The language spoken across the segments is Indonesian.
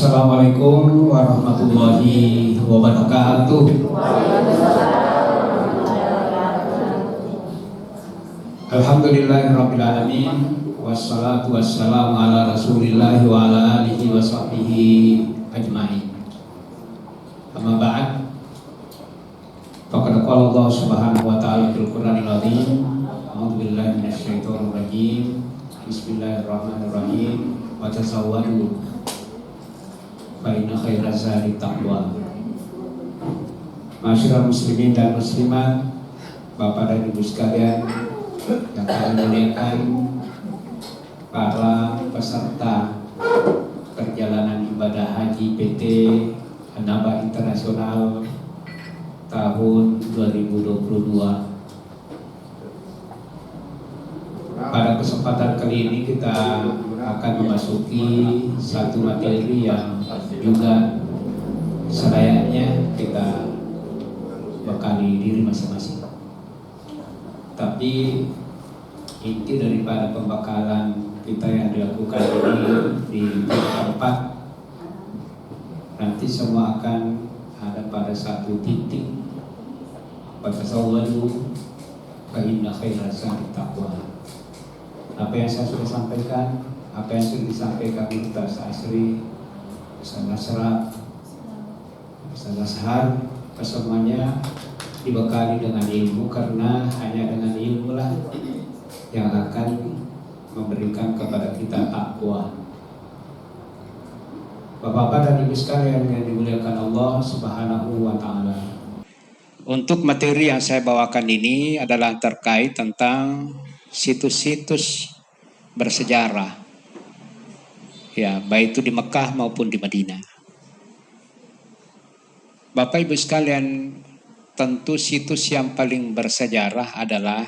Assalamualaikum warahmatullahi wabarakatuh. Alhamdulillahirabbil alamin wassalatu wassalamu ala Rasulillah wa ala alihi wa sahbihi ajmain. Amma ba'd. Faqad qala Allah Subhanahu wa ta'ala fil Qur'anil azim. A'udzu billahi minasyaitonir rajim. Bismillahirrahmanirrahim. Wa tazawwadu fa inna khairaz zadi taqwa. Masyarakat muslimin dan muslimat, Bapak dan Ibu sekalian yang kami muliakan, para peserta perjalanan ibadah haji PT An-Naba Internasional tahun 2022. Pada kesempatan kali ini kita akan memasuki satu materi yang juga selayaknya kita bekali diri masing-masing. Tapi inti daripada pembekalan kita yang dilakukan ini di tempat nanti semua akan ada pada satu titik. Fatazawwadu fa inna khairaz zadi taqwa. Apa yang saya sudah sampaikan, apa yang sudah disampaikan Ustaz Asri, Ustaz Nasrat, Ustaz Ashar, kesemuanya dibekali dengan ilmu, karena hanya dengan ilmu lah yang akan memberikan kepada kita takwa. Bapak-bapak dan ibu sekalian yang dimuliakan Allah Subhanahu wa ta'ala, untuk materi yang saya bawakan ini adalah terkait tentang situs-situs bersejarah, ya, baik itu di Mekah maupun di Madinah. Bapak Ibu sekalian, tentu situs yang paling bersejarah adalah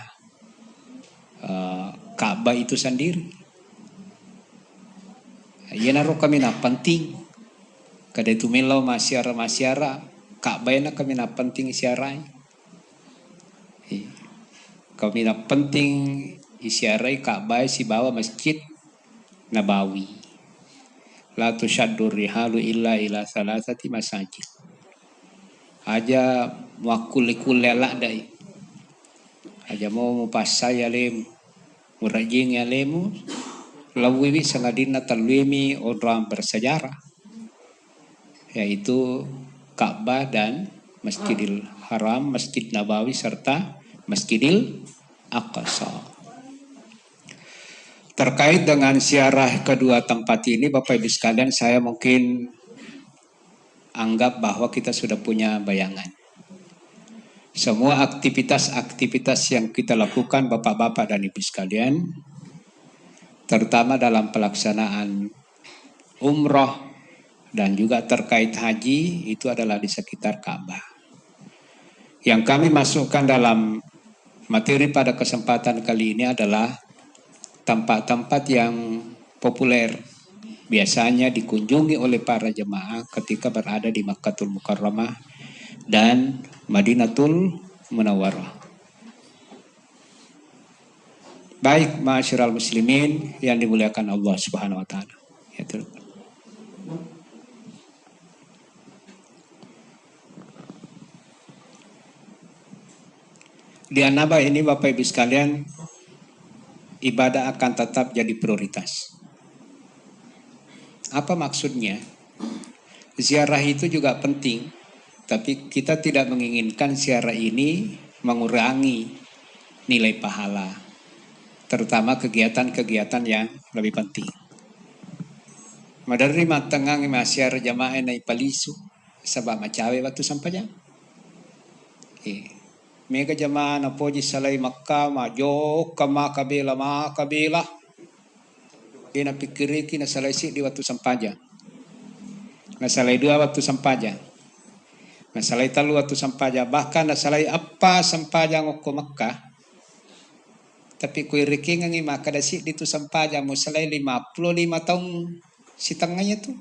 Ka'bah itu sendiri. Ia naruh kami na penting, kada itu milau masyara Ka'bah na kami na penting siarai. Kami na penting isiarai Ka'bah si bawa Masjid Nabawi. La tusyaddur rihalu illa ila salasati masajid. Aja wakulikulelak dai. Aja mau pasai alem, murajing alemu, lawiwi sangadina talwimi odram bersejarah, yaitu Ka'bah dan Masjidil Haram, Masjid Nabawi serta Masjidil Aqsa. Terkait dengan ziarah kedua tempat ini, Bapak Ibu sekalian, saya mungkin anggap bahwa kita sudah punya bayangan. Semua aktivitas-aktivitas yang kita lakukan, Bapak-bapak dan Ibu sekalian, terutama dalam pelaksanaan umroh dan juga terkait haji, itu adalah di sekitar Ka'bah. Yang kami masukkan dalam materi pada kesempatan kali ini adalah tempat-tempat yang populer, biasanya dikunjungi oleh para jemaah ketika berada di Makkahul Mukarramah dan Madinatul Munawwarah. Baik, ma'asyiral muslimin yang dimuliakan Allah Subhanahu wa taala. Di An-Naba ini, Bapak Ibu sekalian, ibadah akan tetap jadi prioritas. Apa maksudnya? Ziarah itu juga penting, tapi kita tidak menginginkan ziarah ini mengurangi nilai pahala, terutama kegiatan-kegiatan yang lebih penting. Madari matengang masyar jamaah nai palisu sabab macawe waktu sampainya. Mega jamaah na poji salai Makkah majo kama kabila ina pikiriki na salai si di waktu sampaja, na salai dua waktu sampaja, na salai talu waktu sampaja, bahkan na salai apa sampaja ngoko Makkah. Tapi kui riki ngangi maka dasi di tu sampaja mo salai 55 tahun si tengahnya tu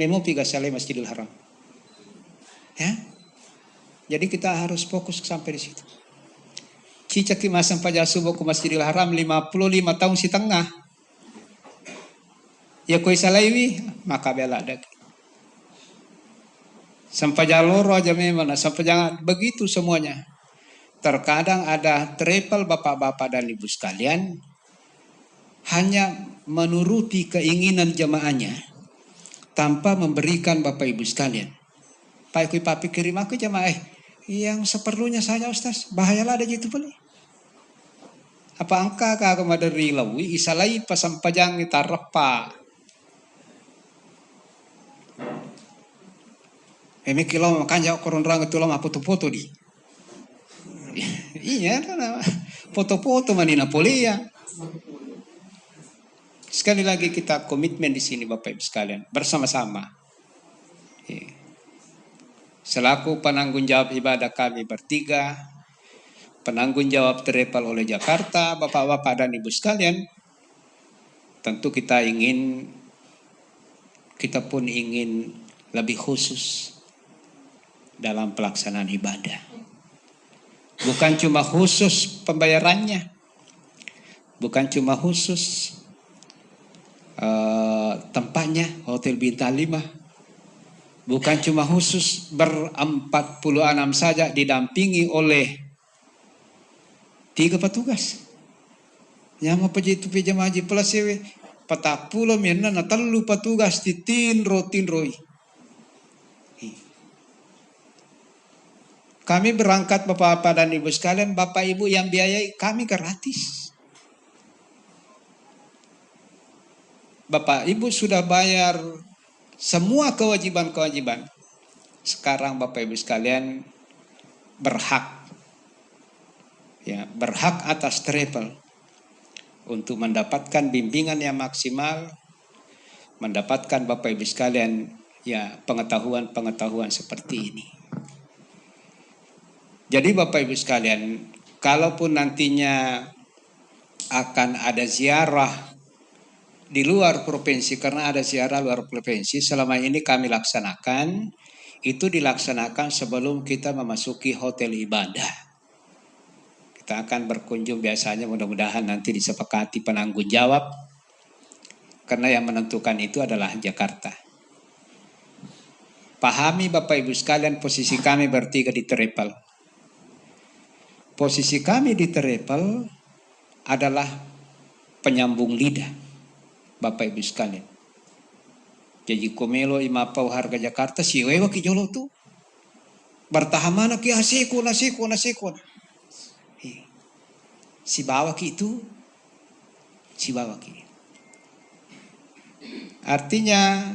memo piga salai Masjidil Haram, ya. Jadi kita harus fokus sampai di situ. Cicak masa sampaja subuh ke Masjidil Haram 55 tahun si tengah. Ya koi salaiwi maka bela ada. Sampai jalur aja memang, sampai jangan begitu semuanya. Terkadang ada travel bapak-bapak dan ibu sekalian hanya menuruti keinginan jemaahnya tanpa memberikan bapak ibu sekalian. Pak ikut papi kirim aku jemaah yang seperlunya saja Ustaz. Bahayalah ada gitu boleh. Apa angka ka kemadari lawi isalai pasampajang itarapa. Emi kilo makan jauh koron rang itu lama foto-foto di. Iya, foto-foto manina polia. Sekali lagi kita komitmen di sini Bapak Ibu sekalian bersama-sama. Selaku penanggung jawab ibadah kami bertiga, penanggung jawab travel oleh Jakarta, Bapak-bapak dan Ibu sekalian, tentu kita pun ingin lebih khusus dalam pelaksanaan ibadah. Bukan cuma khusus pembayarannya, bukan cuma khusus tempatnya, Hotel Bintang 5, bukan cuma khusus ber-46 saja didampingi oleh 3 petugas. Yang apa itu pijama haji plus sewe 40 menana telu petugas titin roi. Kami berangkat Bapak-bapak dan Ibu sekalian, Bapak Ibu yang biayai kami gratis. Bapak Ibu sudah bayar semua kewajiban-kewajiban. Sekarang Bapak Ibu sekalian berhak atas travel untuk mendapatkan bimbingan yang maksimal, mendapatkan Bapak Ibu sekalian pengetahuan-pengetahuan seperti ini. Jadi Bapak Ibu sekalian, kalaupun nantinya akan ada ziarah di luar provinsi, karena ada ziarah luar provinsi, selama ini kami laksanakan, itu dilaksanakan sebelum kita memasuki hotel ibadah. Kita akan berkunjung biasanya, mudah-mudahan nanti disepakati penanggung jawab, karena yang menentukan itu adalah Jakarta. Pahami Bapak Ibu sekalian posisi kami bertiga di travel. Posisi kami di travel adalah penyambung lidah, Bapak Ibu sekalian. Jadi komelo imapau harga Jakarta siwewa ki jolo tu. Bertahamana ki asiku. Si bawa ki itu, si bawa ki. Artinya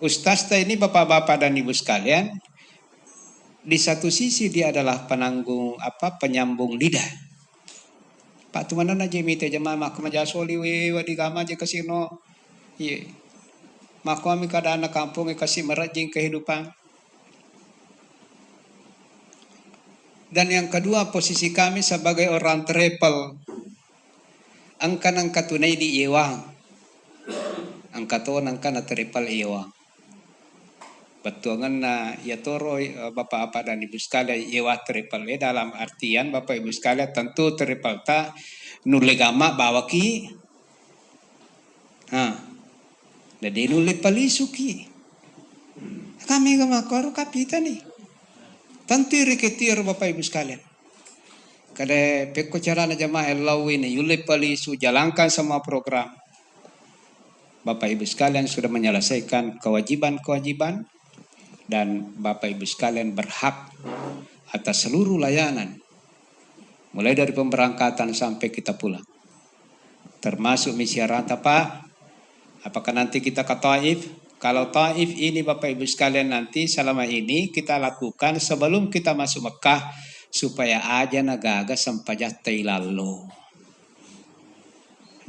Ustaz ini Bapak-bapak dan Ibu sekalian, di satu sisi dia adalah penyambung lidah. Pak tu mana aja mite jemaah mak majasoli we di kama aja kasino. Ye. Mak kami kada anak kampung kasih merajing kehidupan. Dan yang kedua, posisi kami sebagai orang travel. Angkan tunai di Iwang. Angkaton angkan travel Iwang. Betuangan ya toro Bapak-bapak dan Ibu sekalian Iwa travel dalam artian Bapak Ibu sekalian tentu travel ta nulegama bawa ki. Jadi nulis palisuki. Kami kemakor kapita nih. Tentu reketir Bapak Ibu sekalian. Kada peko cara na jamaah elau ini yule palisu jalankan semua program. Bapak Ibu sekalian sudah menyelesaikan kewajiban-kewajiban dan Bapak Ibu sekalian berhak atas seluruh layanan. Mulai dari pemberangkatan sampai kita pulang. Termasuk misyarat Pak. Apakah nanti kita ke Taif? Kalau Taif ini Bapak Ibu sekalian nanti selama ini kita lakukan sebelum kita masuk Mekah supaya aja nagaga sampajat tailalo.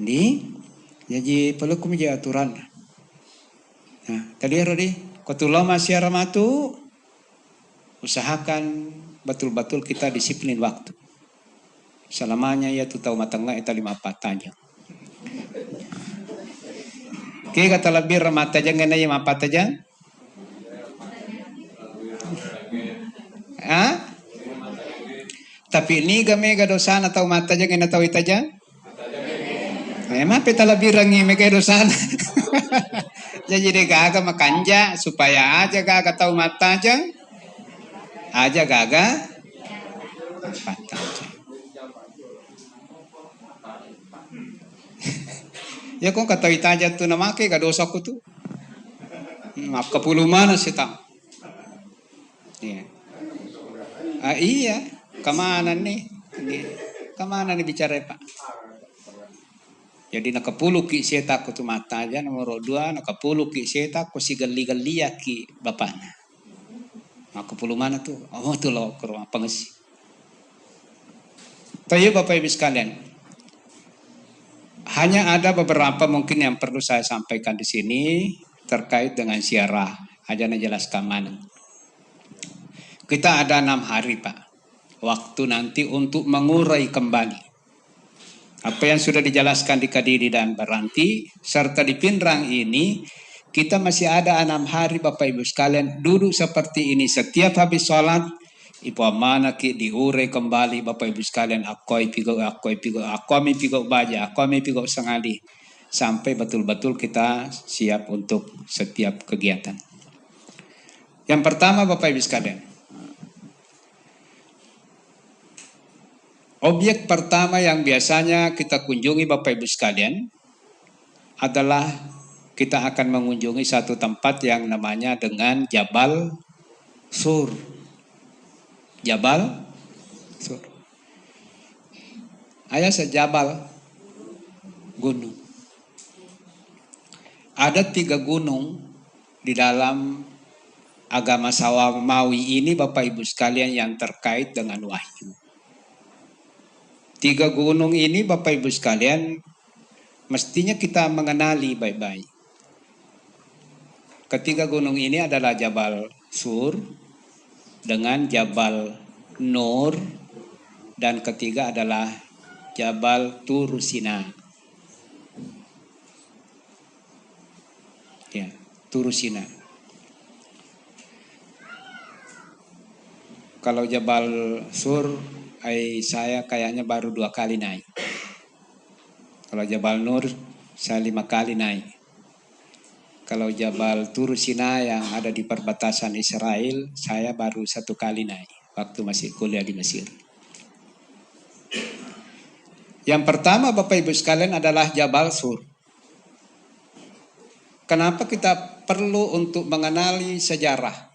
Ini jadi perlu kumija aturan. Nah, tadi Rodi, kotullah masih ramatu usahakan betul-betul kita disiplin waktu. Selamanya ya tu tahu matangga eta 54 tanya. Oke, kata lebih remat aja ngena ya mapat aja. Tapi ini gamega dosa atau mata aja ngena tahu itaja. Emang peta lebih rangi mega dosa. Jadi gaga makanja supaya aja gaga tahu mata aja gaga mata aja. Ya kok kata itaja tuh nama ke gak dosa ku tuh. Maaf kepuluh mana sih tam? Iya. Iya, kemana nih? Kemana nih bicara Pak? Jadi nakapuluh ki seta ku tu mata aja nomor 2 nakapuluh ki seta ku si gali-gali ki bapaknya. Nakapuluh mana tuh? Oh tuh lo ke rumah pengesi. Tapi Bapak Ibu sekalian, hanya ada beberapa mungkin yang perlu saya sampaikan di sini terkait dengan ziarah. Aja jelaskan mana. Kita ada 6 hari Pak. Waktu nanti untuk mengurai kembali apa yang sudah dijelaskan di Kediri dan Baranti serta di Pindrang ini. Kita masih ada 6 hari Bapak Ibu sekalian duduk seperti ini setiap habis sholat. Ibu mana ki diurai kembali Bapak Ibu sekalian akoi pigo baja akoi pigo sengali sampai betul-betul kita siap untuk setiap kegiatan. Yang pertama Bapak Ibu sekalian, objek pertama yang biasanya kita kunjungi Bapak Ibu sekalian adalah kita akan mengunjungi satu tempat yang namanya dengan Jabal Sur. Jabal Sur. Ayah sejabal gunung. Ada 3 gunung di dalam agama Samawi ini Bapak Ibu sekalian yang terkait dengan wahyu. 3 gunung ini Bapak Ibu sekalian mestinya kita mengenali baik-baik. Ketiga gunung ini adalah Jabal Sur dengan Jabal Nur dan ketiga adalah Jabal Turusina. Ya, Turusina. Kalau Jabal Sur saya kayaknya baru 2 kali naik. Kalau Jabal Nur saya 5 kali naik. Kalau Jabal Turusina yang ada di perbatasan Israel, saya baru 1 kali naik waktu masih kuliah di Mesir. Yang pertama Bapak Ibu sekalian adalah Jabal Sur. Kenapa kita perlu untuk mengenali sejarah?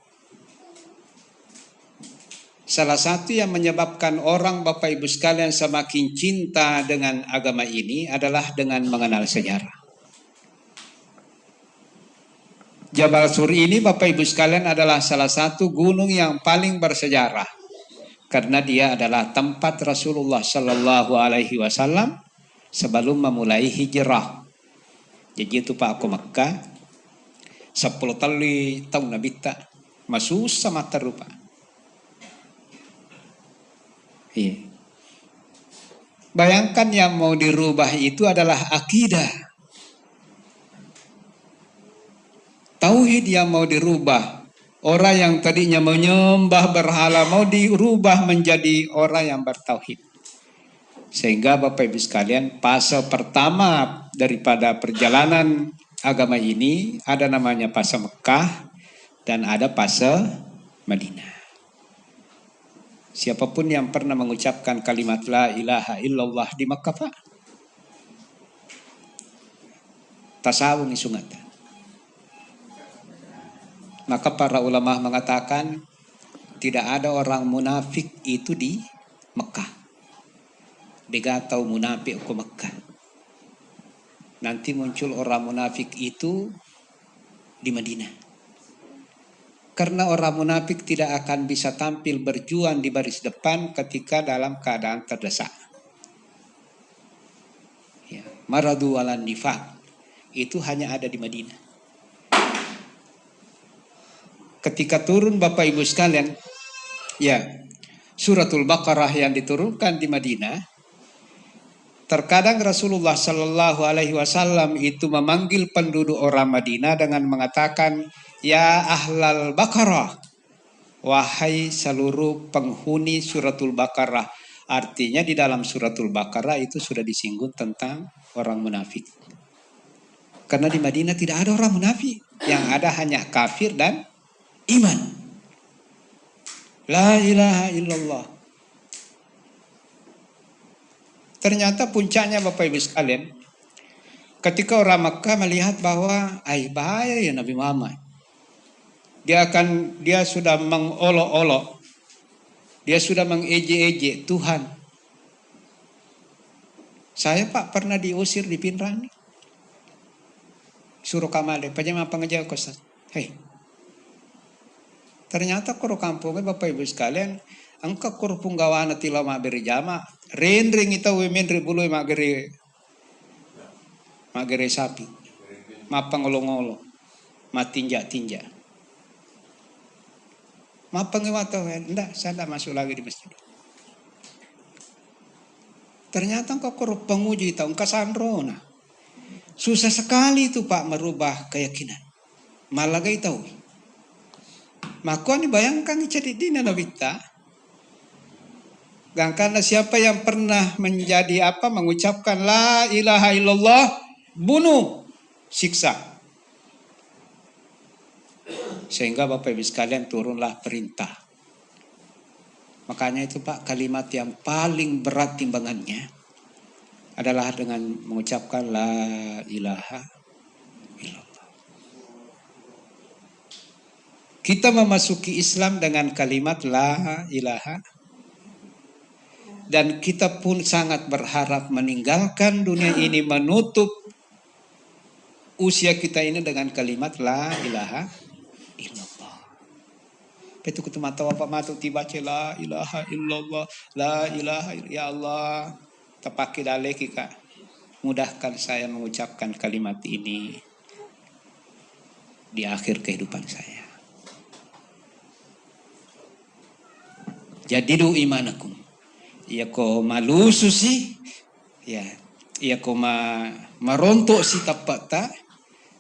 Salah satu yang menyebabkan orang Bapak Ibu sekalian semakin cinta dengan agama ini adalah dengan mengenal sejarah. Jabal Sur ini Bapak Ibu sekalian adalah salah satu gunung yang paling bersejarah karena dia adalah tempat Rasulullah Shallallahu Alaihi Wasallam sebelum memulai hijrah. Jadi itu Pak aku Mekah 10 tahun Nabi tak masuk sama terupa. Iya. Bayangkan yang mau dirubah itu adalah akidah. Tauhid yang mau dirubah. Orang yang tadinya menyembah berhala mau dirubah menjadi orang yang bertauhid. Sehingga Bapak Ibu sekalian fase pertama daripada perjalanan agama ini ada namanya fase Mekah dan ada fase Madinah. Siapapun yang pernah mengucapkan kalimat la ilaha illallah di Mekah Pak, tasawung isungata. Maka para ulama mengatakan tidak ada orang munafik itu di Mekah. Dia tahu munafik ke Mekah. Nanti muncul orang munafik itu di Madinah. Karena orang munafik tidak akan bisa tampil berjuang di baris depan ketika dalam keadaan terdesak. Ya, maradu walan nifaq itu hanya ada di Madinah. Ketika turun Bapak Ibu sekalian, ya suratul Baqarah yang diturunkan di Madinah, terkadang Rasulullah Shallallahu Alaihi Wasallam itu memanggil penduduk orang Madinah dengan mengatakan, ya ahlal Baqarah, wahai seluruh penghuni suratul Baqarah. Artinya di dalam suratul Baqarah itu sudah disinggung tentang orang munafik. Karena di Madinah tidak ada orang munafik. Yang ada hanya kafir dan iman. La ilaha illallah. Ternyata puncaknya Bapak Ibu sekalian, ketika orang Makkah melihat bahwa bahaya ya Nabi Muhammad. Dia sudah mengolok-olok, dia sudah mengejek-ejek Tuhan. Saya Pak pernah diusir di Pinrang, suruh kamade, pajama pengejar kosan. Hei, ternyata kuro kampungnya Bapak Ibu sekalian, angka kuro punggawana tila beri jama, ring itu wimin ribulu mageri sapi, mapangolong-olong, matinja-tinja. Mapangewata enggak, saya enggak masuk lagi di masjid. Ternyata kok korup penguji tahu kasandrona. Susah sekali itu Pak merubah keyakinan. Malah gak tahu. Maka ini bayangkan jadi dina nabita. Karena siapa yang pernah menjadi mengucapkan la ilaha illallah, bunuh, siksa. Sehingga Bapak Ibu sekalian turunlah perintah. Makanya itu Pak, kalimat yang paling berat timbangannya adalah dengan mengucapkan la ilaha illallah. Kita memasuki Islam dengan kalimat la ilaha, dan kita pun sangat berharap meninggalkan dunia ini, menutup usia kita ini dengan kalimat la ilaha illallah. Itu ketemu tahu apa matu tiba la ilaha illallah, la ilaha ya Allah, tepaki daleki Kak. Mudahkan saya mengucapkan kalimat ini di akhir kehidupan saya. Jadidu imanakum. Ya ko malusu sih. Ya, ya ko merontok si tapata,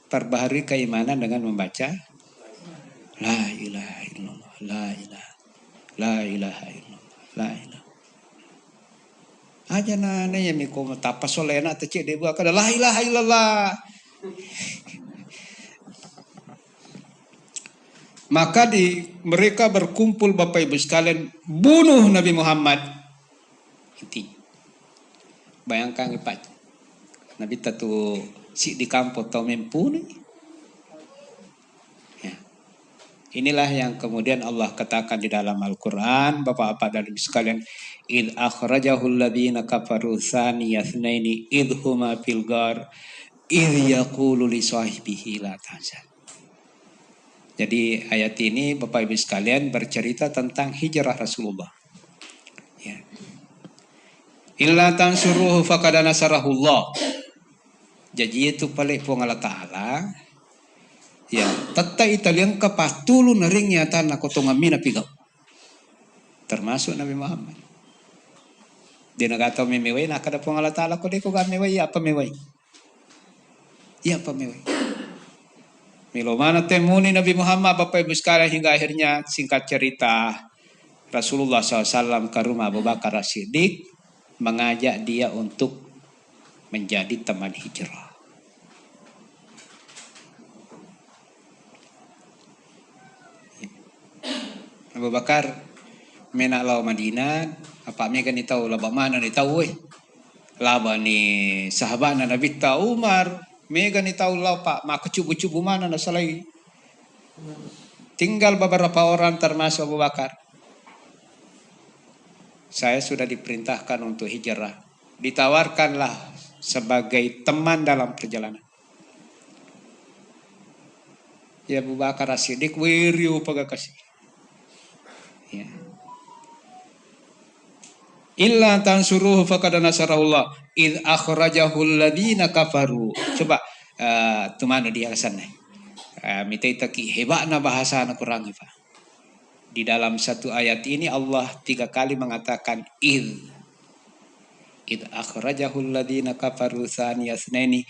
perbaharui keimanan dengan membaca la ilaha illallah. La ilaha, la ilaha illallah, la ilaha. Aja nana ya miko tapa solena tecek debu akada la ilaha illallah. Maka mereka berkumpul Bapak Ibu sekalian bunuh Nabi Muhammad. Inti. Bayangkan Pak, Nabi tatu si di kampung tau mempunyai. Inilah yang kemudian Allah katakan di dalam Al-Quran, Bapak-bapak dan Ibu sekalian, idh akhrajahul ladhina kafaru thaniya thnaini idh huma fil ghar idh yaqulu li sahibihi la tahzan. Jadi ayat ini Bapak Ibu sekalian bercerita tentang hijrah Rasulullah. Ya. Illa tansuruhu faqad nasarahullah. Jadi itu paling Allah Ta'ala. Ya, tata Italian kapatulu naring nyata na kotongamina pigau. Termasuk Nabi Muhammad. Dia nagataw memeway na kada pong Allah Ta'ala ko deko gameway apa meway. Ya apa meway. Milo mana temuni Nabi Muhammad Bapak Ibu sekalian hingga akhirnya singkat cerita Rasulullah SAW ke rumah Abu Bakar As-Siddiq mengajak dia untuk menjadi teman hijrah. Abu Bakar menak lau Madinah, apa me kan tahu laba mana ni tahu laba ni sahabat na Nabi tahu Umar, me kan tahu lau Pak, mak cubu-cubu mana na salai. Tinggal beberapa orang termasuk Abu Bakar. Saya sudah diperintahkan untuk hijrah. Ditawarkanlah sebagai teman dalam perjalanan. Ya Abu Bakar As-Siddiq wiriu pagakasih. Ya. Illa tansuruhu faqad nasarahullah id akhrajahul ladina kafaru. Coba tumano dia ke sana. Mitai taki hebatna bahasa na kurang Pak. Di dalam satu ayat ini Allah 3 kali mengatakan id akhrajahul ladina kafaru tsaniyasnaini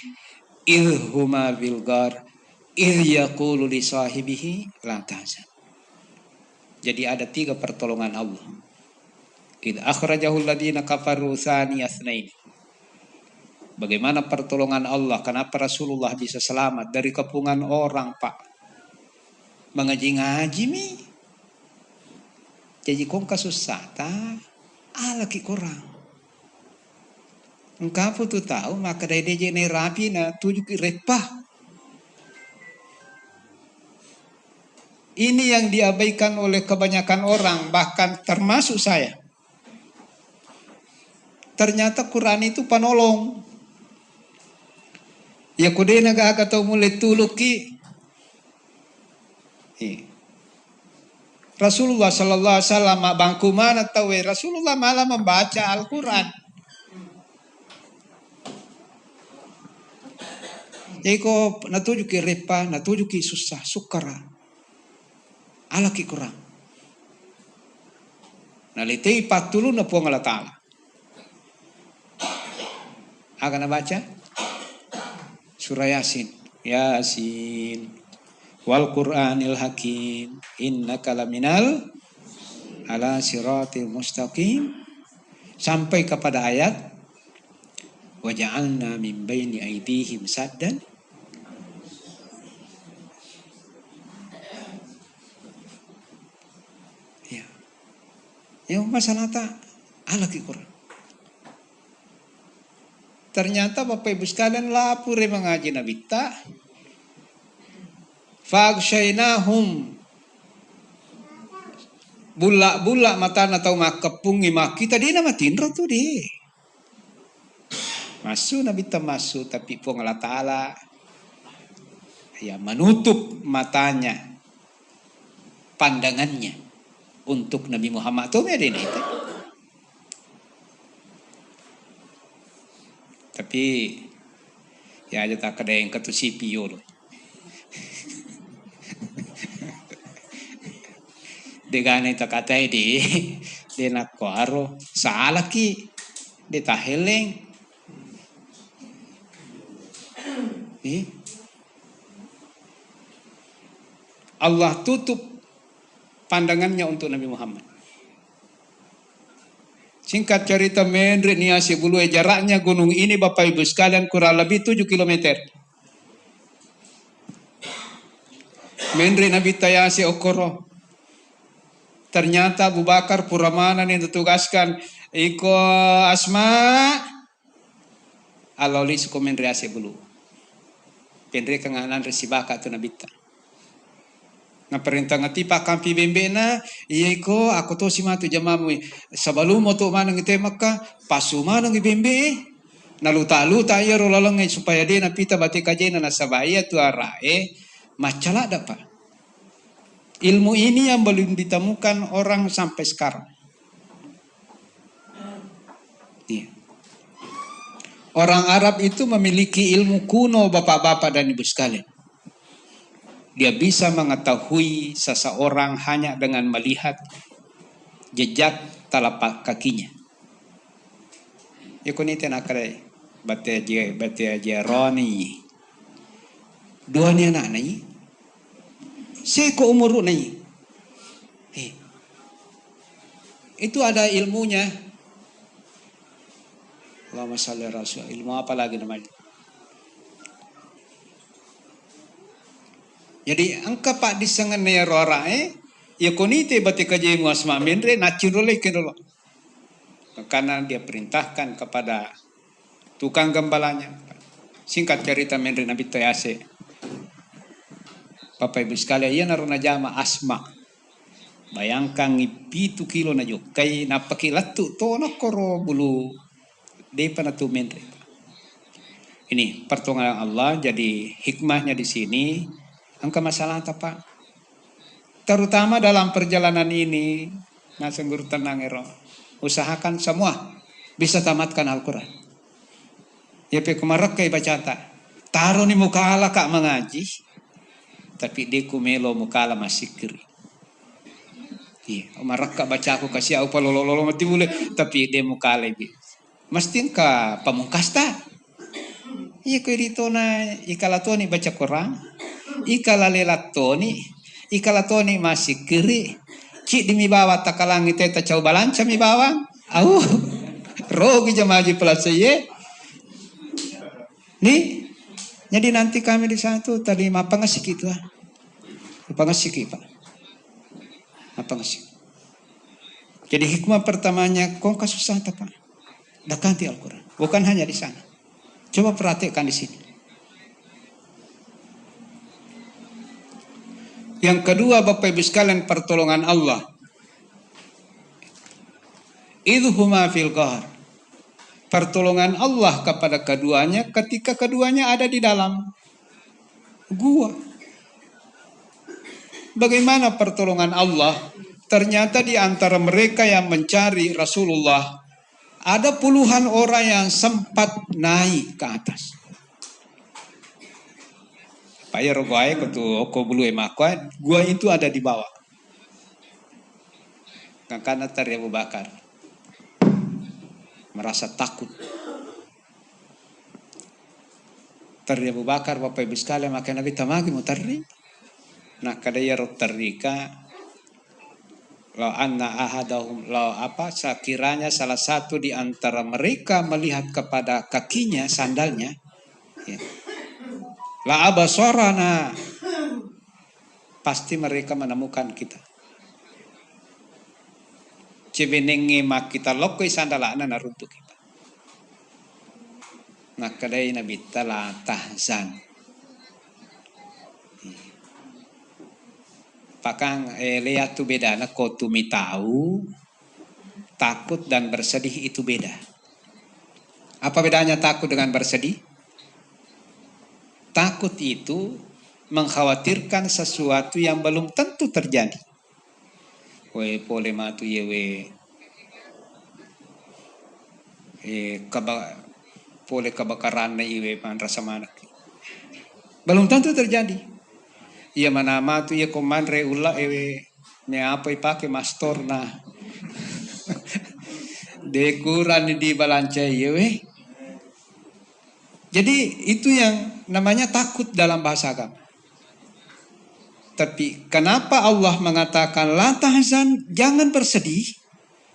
id huma bil ghar id yaqulu li sahibihi la tahzan. Jadi ada 3 pertolongan Allah. Idh akhrajahul ladina kafaru tsaniyasnaini. Bagaimana pertolongan Allah? Kenapa Rasulullah bisa selamat dari kepungan orang, Pak? Mengaji-ngaji mi. Jadi kong kasusah ta alaki kurang. Engkau tu tahu maka dari dia ni rapi na tujuh repah. Ini yang diabaikan oleh kebanyakan orang, bahkan termasuk saya. Ternyata Quran itu penolong. Ya kude naga atau mulai tuluki. Rasulullah sallallahu alaihi wasallam bangku mana tahu Rasulullah malah membaca Al-Quran. Jadi ko natuju ki repa, natuju ki susah, sukara. Ala ki Quran. Nalitei patulu na puang Allah Ta'ala. Akan baca surah Yasin. Yasin. Wal Qur'anil Hakim. Innaka laminal ala siratil mustaqim. Sampai kepada ayat wa ja'alna min baini aydihim saddan. Ya. Yang masalah tak ala ki Quran. Ternyata Bapak Ibu sekalian lapor mengaji Nabi ta. Fagshainahum. Bulak-bulak mata atau makapungi mak kita dia nama tindro tu di. Masuk Nabi ta masuk tapi pun Allah Ta'ala ya menutup matanya, pandangannya untuk Nabi Muhammad tu ada ini. Tapi ya aja tak ada yang ketu CPU loh. Degane tak kata di nak koaro salah ki di taheleng. Allah tutup pandangannya untuk Nabi Muhammad. Singkat cerita Mendre Niasi Bului, jaraknya gunung ini Bapak Ibu sekalian kurang lebih 7 km. Mendre Nabi Tayasi Okoro. Ternyata Abu Bakar Puramanan yang ditugaskan iko Asma aloli suku Mendre Niasi Bulu. Mendre kenganan resibaka tu Nabi Ta. Nga perintah ngati pak kampi bembena iko aku to si matu jamamu sebelum moto manang ite maka pasu manang ibembe naluta-luta ya rolalongai supaya dia napita batik kajena nasabaya tu arae macala dapat ilmu ini yang belum ditemukan orang sampai sekarang. Iya. Orang Arab itu memiliki ilmu kuno bapak-bapak dan ibu sekalian. Dia bisa mengetahui seseorang hanya dengan melihat jejak telapak kakinya. Ikunite nakare bate aja Roni. Dua ni anak nai. Seko umur nai. Itu ada ilmunya. Allahumma shalli ala Rasul. Ilmu apa lagi namanya? Jadi angka pak disengan ya rorae ya konite batik kaje muasma mendre naturole kedolo. Karena dia perintahkan kepada tukang gembalanya. Singkat cerita mendre Nabi Tayase. Bapak Ibu sekalian ia naruna jama Asma. Bayangkan itu kilo na juk kai napakilatu to nakoro bulu depa na tu mendre. Ini pertolongan Allah jadi hikmahnya di sini. Angka masalah apa? Terutama dalam perjalanan ini, nasenggur tenang ero. Usahakan semua bisa tamatkan Al-Quran. Ya pe kumarak kay bacata. Taro ni mukala kak mengaji, tapi dia kumelo mukala masih kiri. Iya, umarak kak baca aku kasih aku palololo mati boleh, tapi dia mukala bi. Mesti ka pamungkasta. Iya kau dito na ikalatoni baca Quran. Ikalatoni masih kiri. Cik demi bawa takalang itu tak coba lancar mi bawa. Rogi jamaji pelas ye. Nih, jadi nanti kami di sana tuh tadi apa ngasih gitu ah. Apa ngasih Pak? Apa ngasih? Jadi hikmah pertamanya kau kasusah apa? Dakanti Al-Quran. Bukan hanya di sana. Coba perhatikan di sini. Yang kedua Bapak Ibu sekalian pertolongan Allah. Idhuma fil ghar. Pertolongan Allah kepada keduanya ketika keduanya ada di dalam gua. Bagaimana pertolongan Allah? Ternyata di antara mereka yang mencari Rasulullah ada puluhan orang yang sempat naik ke atas. Paya rogoai ko bulu emakwa, gua itu ada di bawah. Karena tari Abu Bakar merasa takut. Tari Abu Bakar Bapak Ibu sekalian maka Nabi tamagi mau tari. Nah kadaya tarika Lau anna ahadahum lau apa sekiranya salah satu di antara mereka melihat kepada kakinya sandalnya ya. La abasorana pasti mereka menemukan kita. Cibenenge mak kita lokoi sandalana naruntuk kita. Nah kadai Nabi tala tahzan. Pakang lihat tu beda nak kau tumi tahu takut dan bersedih itu beda. Apa bedanya takut dengan bersedih? Takut itu mengkhawatirkan sesuatu yang belum tentu terjadi. We pole matu yewe pole kebakaran na yewe pan rasa mana. Belum tentu terjadi. Ia mana matu ye komandre ulah ewe ne apa ipake mastor na dekuran di balanca yewe. Jadi itu yang namanya takut dalam bahasa agama. Tapi kenapa Allah mengatakan la tahzan, jangan bersedih?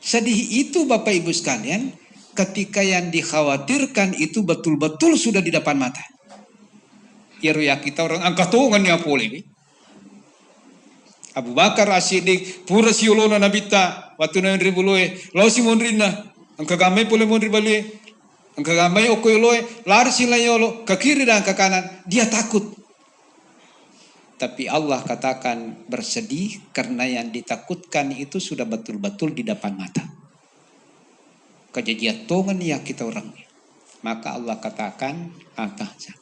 Sedih itu Bapak Ibu sekalian ketika yang dikhawatirkan itu betul-betul sudah di depan mata. Ya kita orang angkat tangan ya boleh. Abu Bakar As-Siddiq pura siulona nabita waktu na ribulue lo si monrina angka gamay pole monri bali angka gamay okoy loe lari silayolo ke kiri dan ke kanan dia takut. Tapi Allah katakan bersedih karena yang ditakutkan itu sudah betul-betul di depan mata. Kejadian tongan ya kita orang. Maka Allah katakan atahza.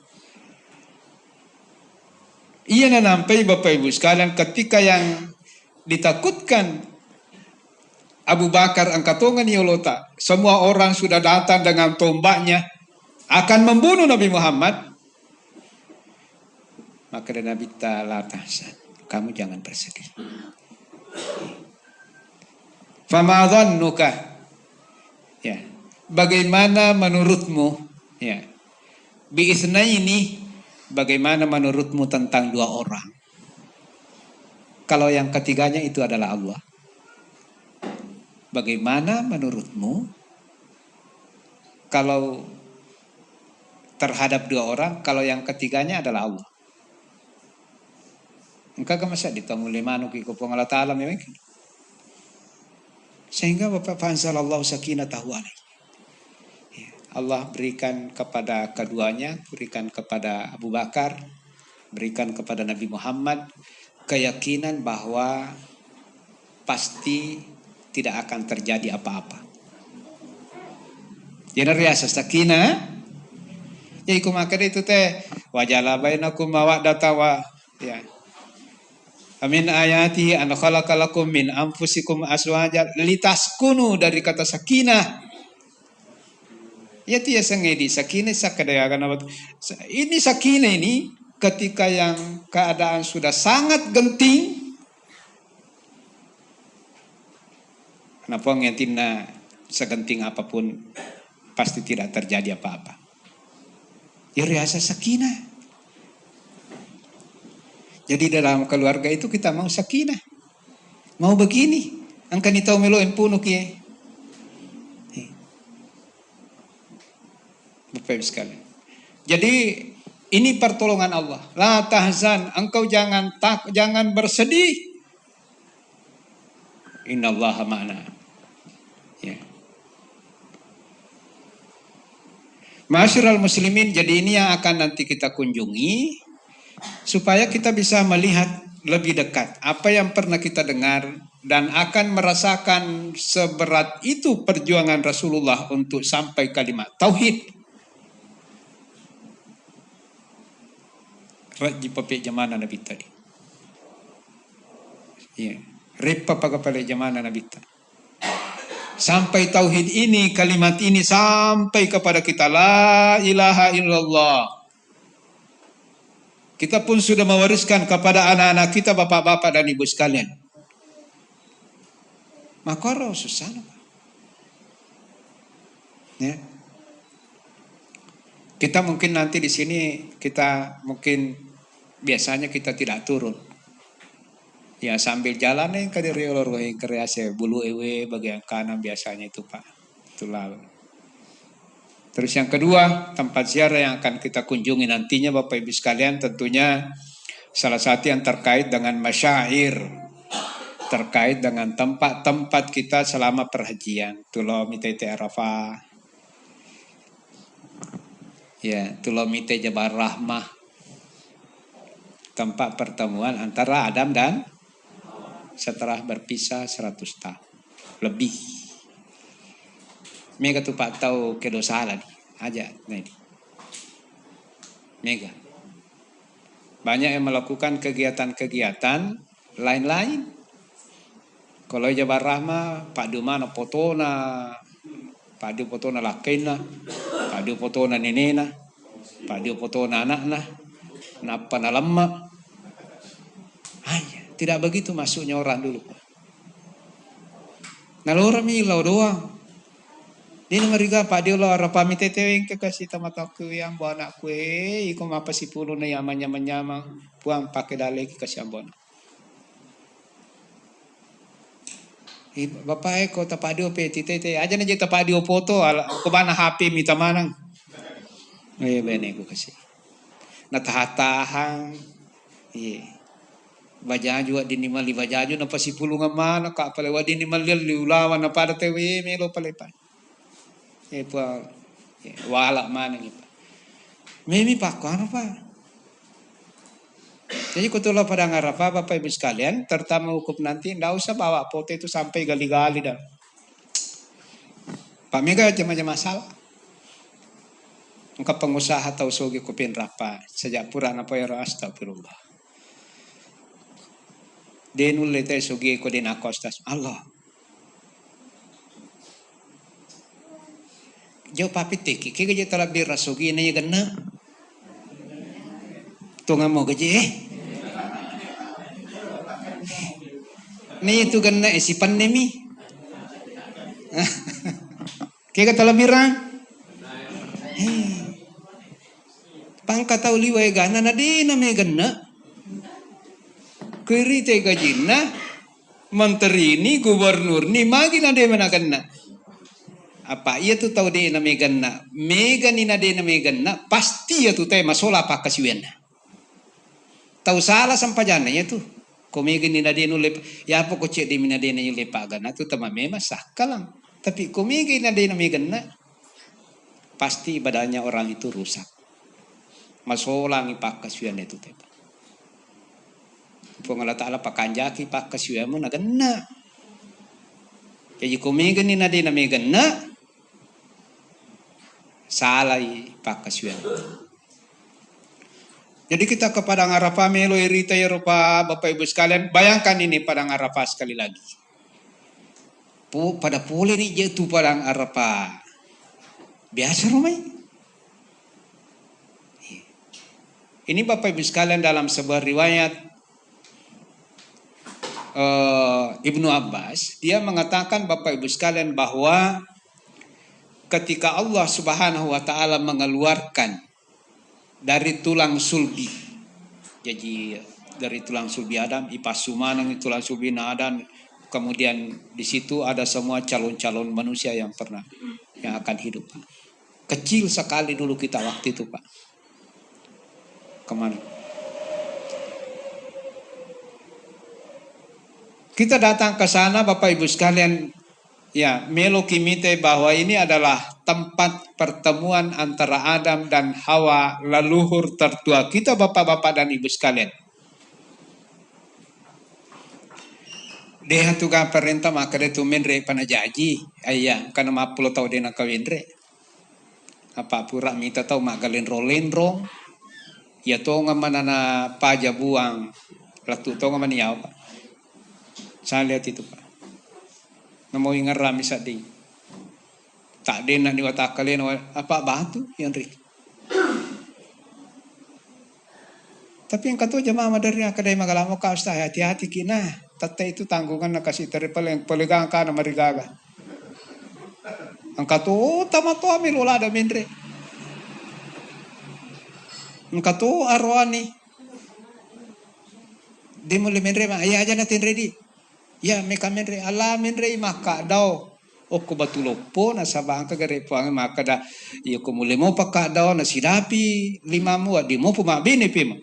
Iya nampai Bapak Ibu sekalian ketika yang ditakutkan Abu Bakar angkatongan yolota. Semua orang sudah datang dengan tombaknya akan membunuh Nabi Muhammad. Maka Nabi ta'ala tahsan. Kamu jangan bersedih. Fama dhannuka. Ya. Bagaimana menurutmu? Ya. Bi'ithnaini. Bagaimana menurutmu tentang dua orang? Kalau yang ketiganya itu adalah Allah. Bagaimana menurutmu kalau terhadap dua orang, kalau yang ketiganya adalah Allah? Engkau masa ditemu limanu ki kupong Allah Ta'ala memang. Sehingga Bapak fanzalallahu sakinatahu alaihi. Allah berikan kepada keduanya, berikan kepada Abu Bakar, berikan kepada Nabi Muhammad keyakinan bahwa pasti tidak akan terjadi apa-apa. Jadi riasa sakinah. Ya iku maka itu teh wajala bainakum mawaddata wa ya. Amin ayati an khalaqalakum min anfusikum azwajan litaskunu dari kata sakinah. Ya tiya sangedi sakinah sakadayakan apa? Ini sakinah ini ketika yang keadaan sudah sangat genting. Kenapa ngetina segenting apapun pasti tidak terjadi apa-apa. Ya rasa sakinah. Jadi dalam keluarga itu kita mau sakinah. Mau begini. Angkan itau melo empunuk ya. Bapak Ibu sekalian. Jadi ini pertolongan Allah. La tahzan, engkau jangan bersedih. Innallaha ma'ana. Ya. Ma'asyiral muslimin, jadi ini yang akan nanti kita kunjungi supaya kita bisa melihat lebih dekat apa yang pernah kita dengar dan akan merasakan seberat itu perjuangan Rasulullah untuk sampai kalimat tauhid. Raji papek jamana Nabi tadi. Iya. Repa pagapale jamana Nabi tadi. Sampai tauhid ini, kalimat ini sampai kepada kita, la ilaha illallah. Kita pun sudah mewariskan kepada anak-anak kita, bapak-bapak dan ibu sekalian. Maka susah. Ya. Kita mungkin nanti di sini kita mungkin biasanya kita tidak turun. Ya sambil jalan nih ke riolor kreasi bulu ewe bagian kanan biasanya itu Pak. Itulah. Terus yang kedua, tempat ziarah yang akan kita kunjungi nantinya Bapak Ibu sekalian tentunya salah satu yang terkait dengan masyair, terkait dengan tempat-tempat kita selama perhajian. Tulo mitete Arafah. Ya, tulo mite Jabal Rahmah. Tempat pertemuan antara Adam dan setelah berpisah 100 tahun lebih. Mega tu Pak tahu kedosalan aja nih. Mega. Banyak yang melakukan kegiatan-kegiatan lain-lain. Kalau Jabar Rahmah, Pak Dumana potona, Pak Du potona lakena, Pak Du potona nenena, Pak Du potona anakna, napa na lemma. Tidak begitu masuknya orang dulu. Nalora milau doang. Dia ngeriga Pak dia lah rapami tetewing kekasih tamataku yang buat anak kue. Iko apa si puluh na yaman puang pakai dalek kasih ambon. Bapak eko tapadio peti tete aja nih tapadio foto ke mana HP minta manang. Bene ku kasih. Natahatahan. Iya. Bajaju di nimali bajaju napa si pulungan mana kak pale wadi nimal liulawan napa ada tewe melo pale pa. Pa wala mana gitu. Mimi pak ano pa. Jadi kutulah pada ngarapa Bapak Ibu sekalian, terutama hukum nanti ndak usah bawa foto itu sampai gali-gali dah. Pak Mega macam masalah. Engkau pengusaha tahu sogi kupin rapa sejak pura napa ya astagfirullah. Denul lete sogi ko din akostas Allah. Jo papi teki kaya je talabir rasogi na gana. Tunga mo gaji Ni itu gana si pandemi. Kaya talabirang. Pangkataw liway gana na di na may gana. Kiri te gajina, menteri ni, gubernur ni, magi na de managan na. Apa iya tu tahu de na megan na, mega ni na de na megan na, pasti ya tu te masola pa kasiwen na. Tahu salah sampajana ya tu, komega ni na de nulip, ya po ko cek de na de na yulipagan na tu tama mema sakalang. Tapi komega na de na megan na, pasti ibadahnya orang itu rusak. Masola ngi pa kasiwen itu te. Allah Ta'ala pakanjaki pak kasyuyamu na ganna. Kaya kumigan ni na din na may ganna. Salay pak kasyuyamu. Jadi kita ke Padang Arafah melo irita Eropa Bapak Ibu sekalian. Bayangkan ini Padang Arafah sekali lagi. Pada pole ni jatuh Padang Arafah. Biasa rumai. Ini Bapak Ibu sekalian dalam sebuah riwayat Ibnu Abbas, dia mengatakan Bapak Ibu sekalian bahwa ketika Allah Subhanahu wa taala mengeluarkan dari tulang sulbi. Jadi dari tulang sulbi Adam, ipasumanang tulang sulbi Adam, kemudian di situ ada semua calon-calon manusia yang akan hidup. Kecil sekali dulu kita waktu itu, Pak. kemana. Kita datang ke sana Bapak Ibu sekalian, ya, melo kimite bahwa ini adalah tempat pertemuan antara Adam dan Hawa, leluhur tertua kita Bapak-bapak dan Ibu sekalian. Dia tukang perintah maka dia tumen re panajaji, ayah karena 50 tahun dia nak kawin re. Apa pura minta tahu mak galin rolendrong, ya to ngaman na paja buang, latu to ngaman niyaw Pak. Saya lihat itu Pak. Namo ingaram isa ding. Tak din na niwatakalin apa batu yang ri. Tapi yang kata jemaah madari akadai magalamo ka ustaz hati-hati kina. Tata itu tanggungan na kasih teripal yang pelegang ka na marigaga. Ang kata tama to amil wala da mindre. Ang kata arwani. Di mo limindre ma ayah aja natin ready. Ya meka mindre ala mindre maka daw. O ko batulopo na sabang kagare po ang maka da iyo ko muli mo pa ka daw na sinapi lima mo di mo pumabini pima.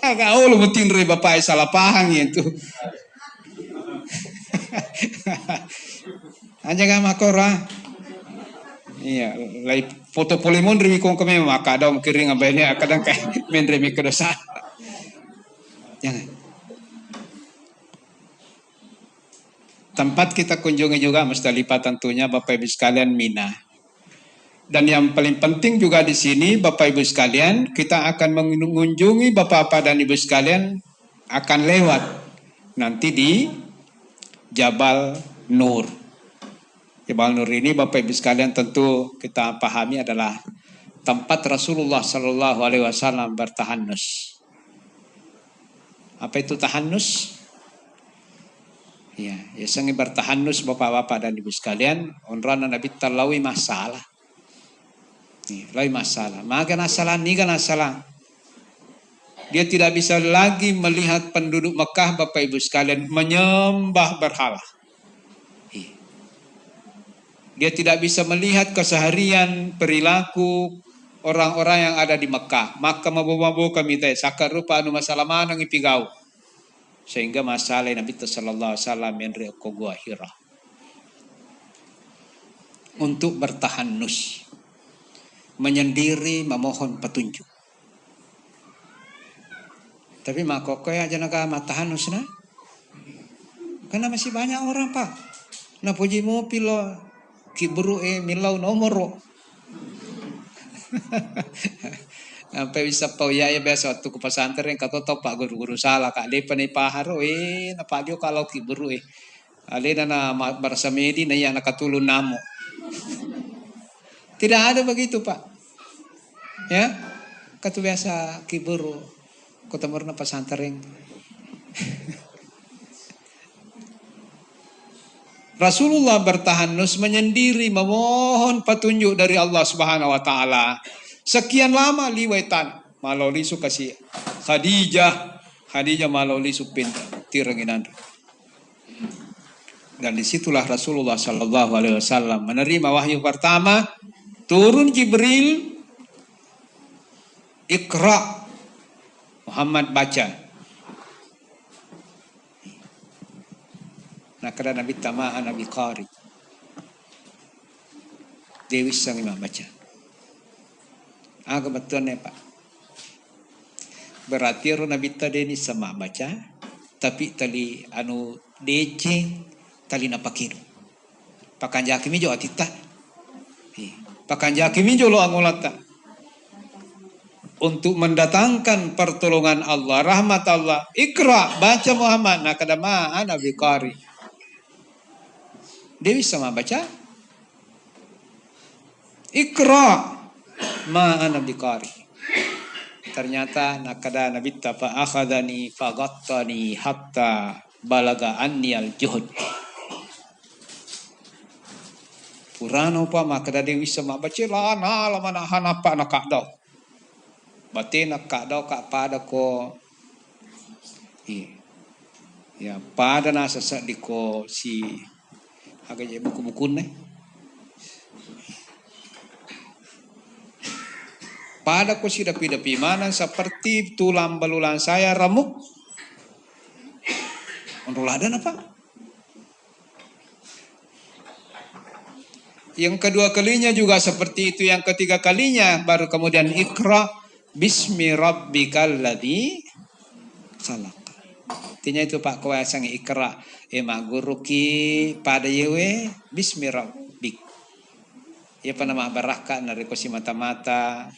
Agak awal mutin re bapak salah pahang itu. Anja ga makora. Iya, lai foto polimon remi kong kami maka daw kiring abaynya kadang kayak men remi kedosa. Jangan. Tempat kita kunjungi juga Musdalifah tentunya Bapak Ibu sekalian Mina. Dan yang paling penting juga di sini Bapak Ibu sekalian, kita akan mengunjungi Bapak-bapak dan Ibu sekalian akan lewat nanti di Jabal Nur. Jabal Nur ini Bapak Ibu sekalian tentu kita pahami adalah tempat Rasulullah Shallallahu Alaihi Wasallam bertahanus. Apa itu tahanus? Ya, sangi bertahanus Bapak-bapak dan Ibu sekalian, onrana Nabi talawi masalah. Lain masalah. Maka masalah ni kan masalah. Dia tidak bisa lagi melihat penduduk Mekah Bapak Ibu sekalian menyembah berhala. Dia tidak bisa melihat keseharian perilaku orang-orang yang ada di Mekah. Maka mabu-mabu kami tanya sakar rupa anu masalah mana ngipigau. Sehingga masalah Nabi sallallahu alaihi wasallam yang gua Hira untuk bertahanus, menyendiri memohon petunjuk. Tapi makoko aja naga matahanus na. Karena masih banyak orang Pak. Na puji mo pilo kiburu milau nomoro. Sampai bisa pau ya biasa waktu ke pesantren kata Pak guru-guru salah Kak Depan paharo napa dia kalau kiburu ale na barsamedi na ya nakatulun namo. Tidak ada begitu Pak. Ya. Katu biasa kiburu kotamur na pesantren. Rasulullah bertahanus menyendiri memohon petunjuk dari Allah Subhanahu wa taala. Sekian lama liwetan maloli su kasih Khadijah maloli su pinta tiranginan. Dan disitulah Rasulullah Sallallahu Alaihi Wasallam menerima wahyu pertama, turun Jibril, Iqra, Muhammad baca. Nah kada Nabi tamaan Nabi Qari, Dewi sang imam baca. Agak betul nih Pak. Berarti Nabi tadi ini sama baca, tapi tali anu DC tali napakir. Pakan jakimi jo atita. Pakan jakimi jo lo angolata. Untuk mendatangkan pertolongan Allah, rahmat Allah. Iqra, baca Muhammad. Nah kadama Nabi Qari. Dewi sama baca. Iqra ma Nabi Qari. Ternyata nakada Nabi tafa akhadani fagattani hatta balaga anni al-juhud. Purano pa makada Dewi sama baca lana lamana hanapa nakadaw. Bati nakadaw ka pada ko. Ya pada nasa sa di ko si agak buku-buku nih. Padaku si dapi-dapi mana seperti tulang belulang saya remuk. Unruladan apa? Yang kedua kalinya juga seperti itu. Yang ketiga kalinya baru kemudian ikra bismi rabbikal ladzi khalaq. Artinya itu Pak kuasang ikra emak guruki pada yewe bismi rabbik. Ya panama baraka nariko si mata-mata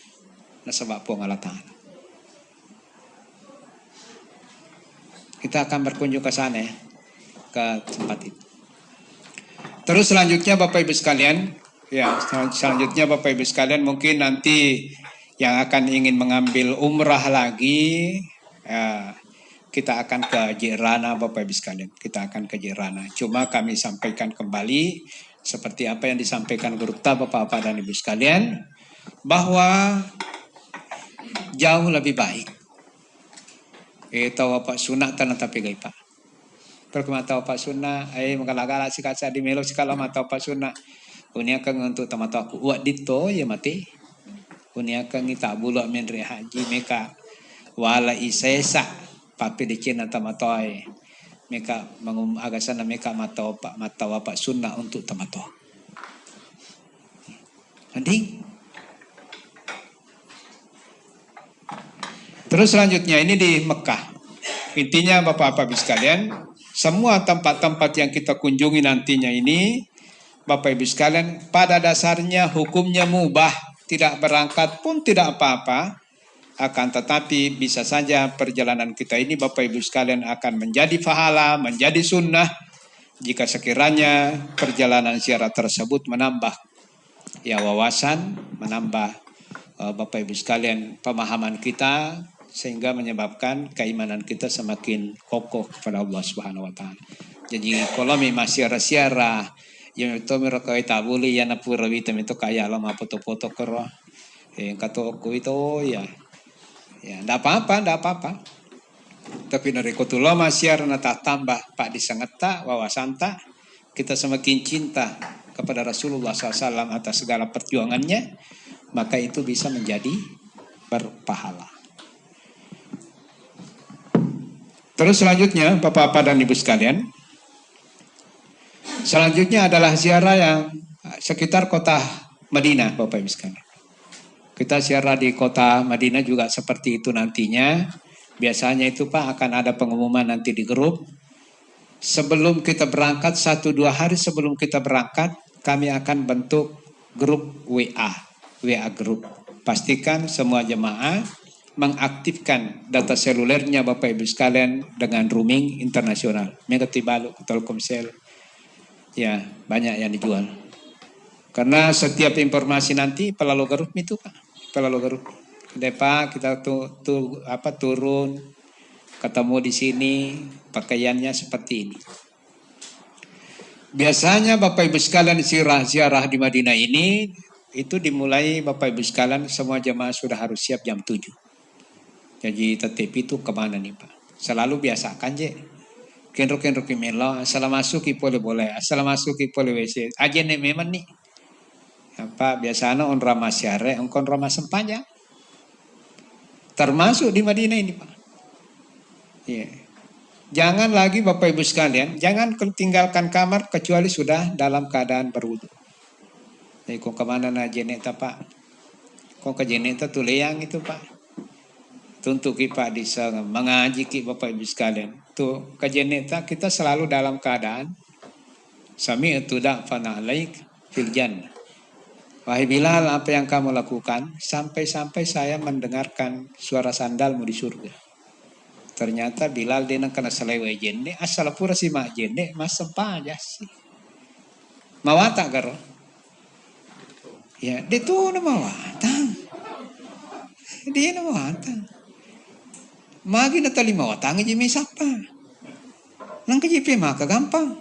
nasabak po Allah Ta'ala. Kita akan berkunjung ke sana ya, ke tempat itu. Terus selanjutnya Bapak Ibu sekalian, ya selanjutnya Bapak Ibu sekalian mungkin nanti yang akan ingin mengambil umrah lagi, ya, kita akan ke Jirana Bapak Ibu sekalian, kita akan ke Jirana. Cuma kami sampaikan kembali seperti apa yang disampaikan Guru Bapak-Bapak dan Ibu sekalian, bahwa jauh lebih baik. Tahu apa sunat tanah tapi gay Pak. Perkemata apa sunnah, mengalagala si kaca di melo si kalau mata apa sunnah. Unia kang untuk tamata aku uat dito ya mati. Unia kang ita bulak menri haji meka wala isesa papi di Cina tamata meka mengum agasana meka mata apa sunnah untuk tamata. Nanti. Terus selanjutnya ini di Mekah. Intinya Bapak-Bapak sekalian, semua tempat-tempat yang kita kunjungi nantinya ini, Bapak Ibu sekalian, pada dasarnya hukumnya mubah, tidak berangkat pun tidak apa-apa, akan tetapi bisa saja perjalanan kita ini Bapak Ibu sekalian akan menjadi pahala, menjadi sunnah, jika sekiranya perjalanan ziarah tersebut menambah ya wawasan, menambah Bapak Ibu sekalian pemahaman kita, sehingga menyebabkan keimanan kita semakin kokoh kepada Allah Subhanahu wa taala. Jadi kalau masih siara yang itu mereka tabuli yang napura witam itu kaya lama foto-foto kero. Yang kata aku itu ya enggak apa-apa. Tapi dari kotulama siara nata tambah Pak disangeta wawasanta, kita semakin cinta kepada Rasulullah SAW atas segala perjuangannya, maka itu bisa menjadi berpahala. Terus selanjutnya Bapak-Bapak dan Ibu sekalian, selanjutnya adalah ziarah yang sekitar kota Madinah Bapak Ibu sekalian. Kita ziarah di kota Madinah juga seperti itu nantinya. Biasanya itu Pak akan ada pengumuman nanti di grup. Sebelum kita berangkat 1-2 hari sebelum kita berangkat, kami akan bentuk grup WA grup. Pastikan semua jemaah mengaktifkan data selulernya Bapak Ibu sekalian dengan roaming internasional. Mengerti balu Telkomsel. Ya, banyak yang dijual. Karena setiap informasi nanti pelalu grup itu Pak. Pelalu grup. Pak kita turun ketemu di sini pakaiannya seperti ini. Biasanya Bapak Ibu sekalian ziarah di Madinah ini itu dimulai Bapak Ibu sekalian semua jemaah sudah harus siap jam 7. Jadi tetep itu kemana nih Pak? Selalu biasakan je. Kenro melo, asal masuk boleh. Asal masuk boleh WC. Aja nih memang nih. Apa biasanya on ramah syare, on ramah sempanya. Termasuk di Madinah ini Pak. Iya. Jangan lagi Bapak Ibu sekalian, jangan tinggalkan kamar kecuali sudah dalam keadaan berwudu. Jadi kok kemana na jeneta Pak? Kok ke jeneta tuh leyang itu Pak? Untuk kita bisa mengaji Bapak Ibu sekalian. Tuh kajeneta kita selalu dalam keadaan sami'tu da'fana alaik fil jannah. Wahai Bilal, apa yang kamu lakukan? Sampai-sampai saya mendengarkan suara sandalmu di surga. Ternyata Bilal dia kena selewe jenne, asal pura si mak jenne, mas sempa aja sih. Mawata karo. Ya, dia tuh na mawata. Dia na mawata. Magi na talima watang aja may sapa. Nang kajipi maka gampang.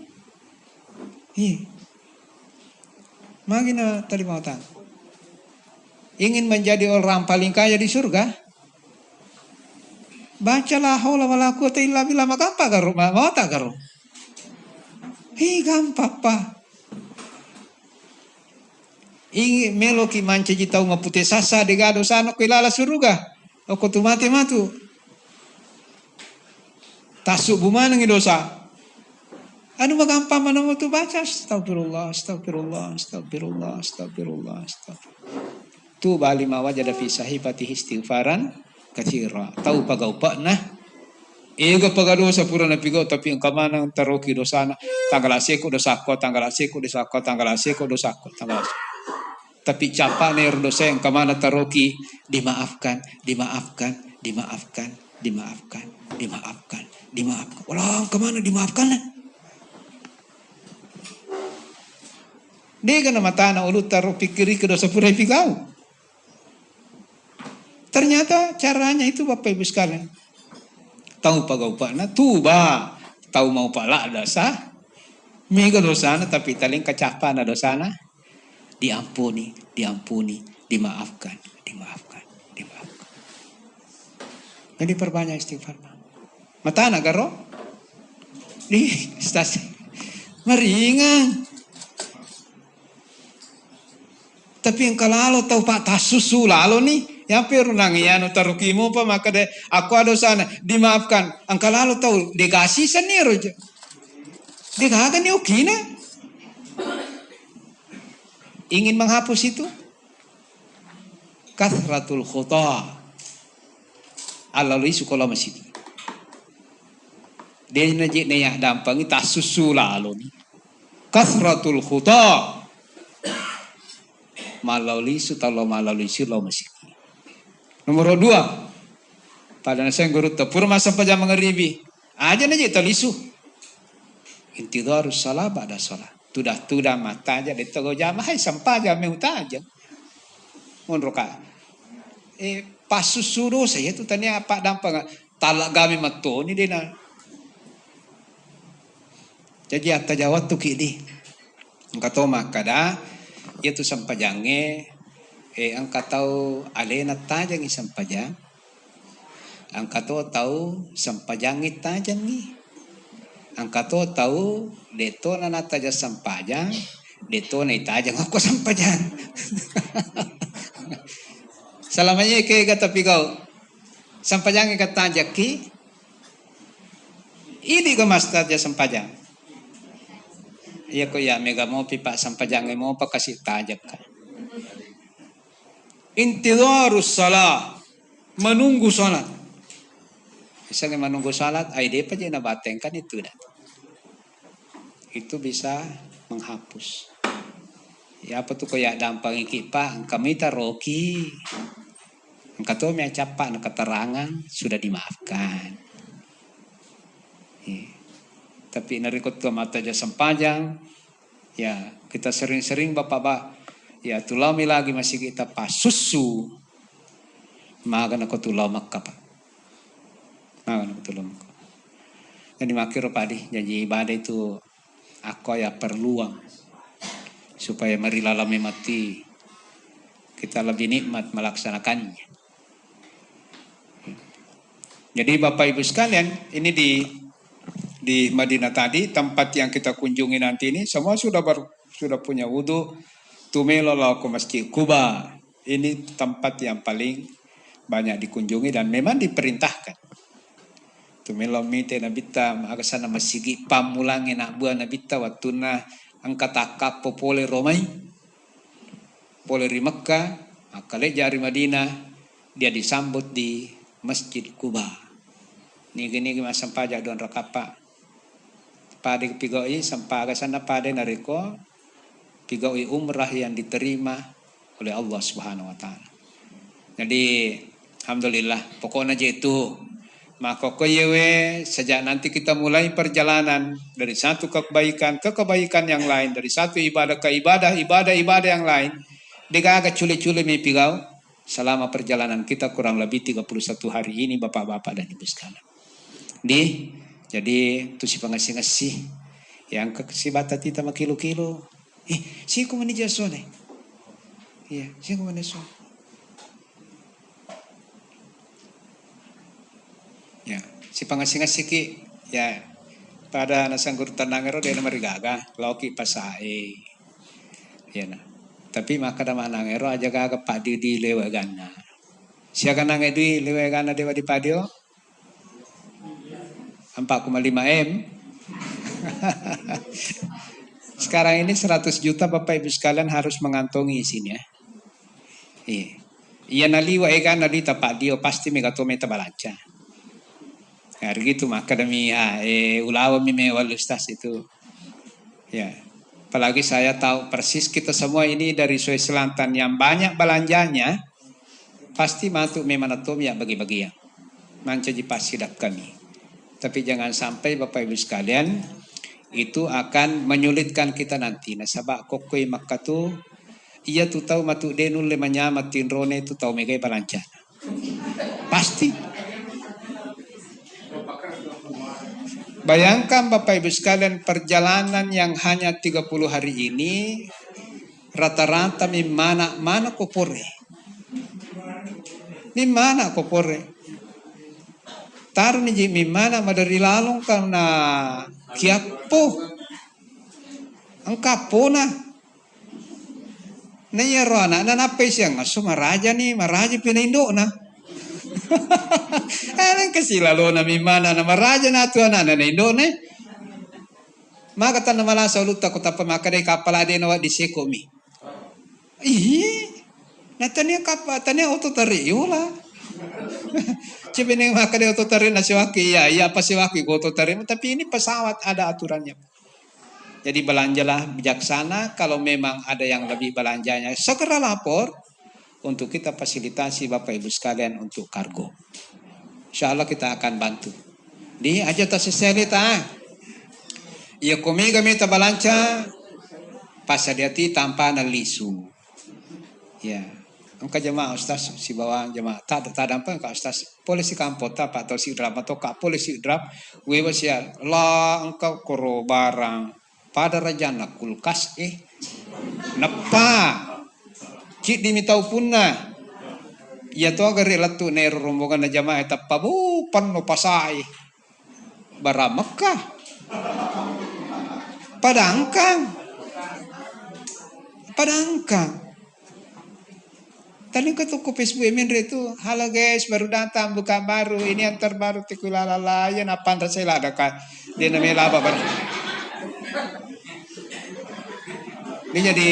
Magi na talima watang. Ingin menjadi orang paling kaya di surga? Bacalah haula wala quwata illa billah maka gampang karo, mawata karo. Gampang Pak. Ingi melo ki manca ji tau ngapute sasa de gado sana ko ilala suruga. O ko tu mati matu. Tasuk bumana ngi dosa. Anu magampang mana mau tu baca astagfirullah, astagfirullah, astagfirullah, astagfirullah, astagfirullah. Tu bali ma wajada fi sahifati istighfaran katsira. Tahu pagau pak nah. Ega pagadosa pura na pigo tapi engka mana taroki dosana tanggal aseko dosako tanggal aseko dosako tanggal aseko dosako tanggal aseko. Tapi capa ner dosa engka mana taroki dimaafkan, dimaafkan, dimaafkan, dimaafkan, dimaafkan, dimaafkan. Walah engka mana dimaafkan lah. Dia kan mata anak ulu taruh pikiri ke dosa pura pikau. Ternyata caranya itu Bapak Ibu sekalian. Tahu pagau pakna tuba, tahu mau pala dosa. Mega dosana tapi taling kacapana dosana diampuni, diampuni, dimaafkan, dimaafkan, dimaafkan. Jadi perbanyak istighfar. Mata anak garo di stasi meringan. Tapi yang kalau tahu Pak tasusu lalu nih, yang pernah anu tarukimu pa maka de aku ada sana dimaafkan. Angka lalu tahu dikasih sendiri aja. Dikagak nih okina. Ingin menghapus itu? Kathratul khutah. Alalui sekolah masjid. Dia najik neyak dampangi tasusu lalu nih. Kathratul khutah. Malalui sutalo malalui silo masih. Nomor 2. Pada nasa guru tepur masa pajam mengeribi. Aja naji talisu. Intidharus salah pada salah. Tudah mata aja di togo jama hai sampaja meuta aja. Monroka. Pasusuro saya tu tanya apa dampang talak kami matoni dina. Jadi atta jawat tu kidi. Engkau makada itu sampajange angka tahu alena tajang sampajang angka tahu sampajang tajang ni angka tahu deto nana tajang sampajang deto na tajang aku sampajang selamanya ke tapi kau sampajang ke tajang ki ini ke mas tajang sampajang. Iya ko ya mega mau pipa sampajang mau pa kasih tajak ka. Intidharus salah, menunggu salat. Misalnya menunggu salat, ide pa na batengkan itu dah. Itu bisa menghapus. Ya apa tu ko ya dampang ikipa, kami taroki. Engka to mea capa na keterangan sudah dimaafkan. Tapi narikot ke mata aja sempajang, ya kita sering-sering bapak ya tulami lagi masih kita pasusu, maka nak tulama kapa, maka nak tulama. Jadi makir padi janji ibadah itu aku ya perluang supaya mari lalami mati kita lebih nikmat melaksanakannya. Jadi Bapak Ibu sekalian ini di Madinah tadi, tempat yang kita kunjungi nanti ini, semua sudah punya wudhu. Tumelo ke Masjid Kuba. Ini tempat yang paling banyak dikunjungi dan memang diperintahkan. Tumelo mite nabita makasana masigi pamulangi nak buah nabita watuna angkat akap popole Romai. Pole di Mekah, akale jari Madinah, dia disambut di Masjid Kuba. Nigi masam pajak don rakapa. Pada pigoi sampai ke sana pada nariko pigoi umrah yang diterima oleh Allah Subhanahu Wa Taala. Jadi alhamdulillah pokoknya itu maka koyewe sejak nanti kita mulai perjalanan dari satu kebaikan ke kebaikan yang lain, dari satu ibadah ke ibadah yang lain. Dega agak cule-cule mipigau selama perjalanan kita kurang lebih 31 hari ini Bapak-bapak dan Ibu sekalian. Jadi tu si pengasih-ngasih yang si bata tita makilo-kilo. Si ko manija sone. Iya, si ko manija sone. Ya, si pengasih-ngasih ki ya pada nasanggur tanangero dia marigaga, lauki pasae. Ya nah. Tapi maka dama nangero aja kagak Pak Didi lewe gana. Siapa nange di lewe gana dewa di padio? 4,5 M. Sekarang ini 100 juta Bapak Ibu sekalian harus mengantongi isinya. Iya. Iya naliwa kan nali tapak dio pasti megatome tabalanca. Hari gitu maka demi ulawa mime wal ustaz itu. Ya. Apalagi saya tahu persis kita semua ini dari Sulawesi Selatan yang banyak belanjanya pasti masuk memanatom ya bagi-bagi yang mancaji pasidap kami. Tapi jangan sampai Bapak Ibu sekalian itu akan menyulitkan kita nanti. Nah sabak kokoi maka tu ia tu tahu matu denul lemanya matin rone tu tahu megai balanca. Pasti. Bayangkan Bapak Ibu sekalian perjalanan yang hanya 30 hari ini rata-rata mana kopore. Mimana kopore. Tar ni mimana madari lalong karena kiapo. Angkapo na. Naya roana na napay siya nga maraja ni maraja pinaindo na. Alang kasi lalo na mimana na maraja na ito na indo na. Maka tan na malasa ulit ako tapos makaday kapalade na di seko mi. Natanya tanya ototari yola. Cipi neng makaday ototari na siwaki ya apa siwaki ko ototari tapi ini pesawat ada aturannya. Jadi belanjalah bijaksana kalau memang ada yang lebih belanjanya segera lapor untuk kita fasilitasi Bapak Ibu sekalian untuk kargo. Insya Allah kita akan bantu. Di aja tas selita. Ia kami ta balanca pasadiati tanpa nalisu. Ya. Angka jemaah ustaz si bawah jemaah tak dampak ka ustaz polisi kampota Pak atau si drama atau ka polisi drap wewa sia la engkau koro barang pada rajana kulkas napa cik dimitau punna ya to agar relatu ner rombongan na jamaah tappa bu panno pasai bara Mekah padangkang tadi ke toko Facebook Emindra itu halo guys baru datang buka baru ini yang terbaru tikulalala ya napan rasanya ada kan dia namanya laba baru ini jadi